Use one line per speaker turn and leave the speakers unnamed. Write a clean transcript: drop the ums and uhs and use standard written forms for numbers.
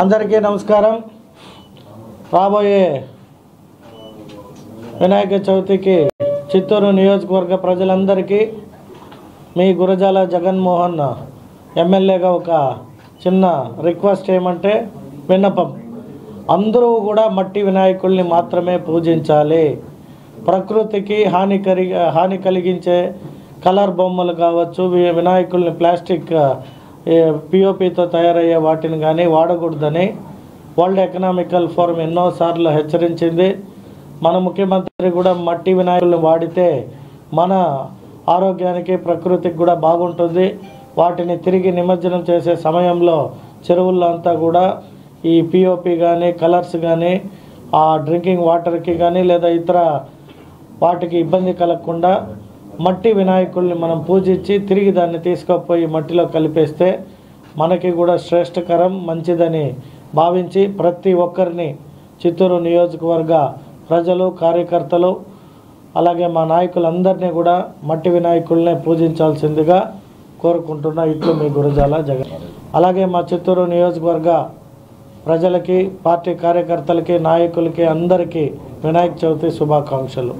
అందరికీ నమస్కారం. రాబోయే వినాయక చవితికి చిత్తూరు నియోజకవర్గ ప్రజలందరికీ మీ గురజాల జగన్మోహన్ ఎమ్మెల్యేగా ఒక చిన్న రిక్వెస్ట్ ఏమంటే విన్నపం, అందరూ కూడా మట్టి వినాయకుల్ని మాత్రమే పూజించాలి. ప్రకృతికి హాని కలిగించే కలర్ బొమ్మలు కావచ్చు, వినాయకుల్ని ప్లాస్టిక్ పిఓపితో తయారయ్యే వాటిని కానీ వాడకూడదని వరల్డ్ ఎకనామికల్ ఫోరం ఎన్నోసార్లు హెచ్చరించింది. మన ముఖ్యమంత్రి కూడా మట్టి వినాయకుల్ని వాడితే మన ఆరోగ్యానికి ప్రకృతికి కూడా బాగుంటుంది. వాటిని తిరిగి నిమజ్జనం చేసే సమయంలో చెరువుల్లో అంతా కూడా ఈ పిఓపి కానీ కలర్స్ కానీ ఆ డ్రింకింగ్ వాటర్కి కానీ లేదా ఇతర వాటికి ఇబ్బంది కలగకుండా మట్టి వినాయకుల్ని మనం పూజించి తిరిగి దాన్ని తీసుకుపోయి మట్టిలో కలిపేస్తే మనకి కూడా శ్రేష్టకరం, మంచిదని భావించి ప్రతి ఒక్కరిని చిత్తూరు నియోజకవర్గ ప్రజలు, కార్యకర్తలు అలాగే మా నాయకులందరినీ కూడా మట్టి వినాయకుల్నే పూజించాల్సిందిగా కోరుకుంటున్నా. ఇట్లు మీ గురజాల జగన్. అలాగే మా చిత్తూరు నియోజకవర్గ ప్రజలకి, పార్టీ కార్యకర్తలకి, నాయకులకి అందరికీ వినాయక చవితి శుభాకాంక్షలు.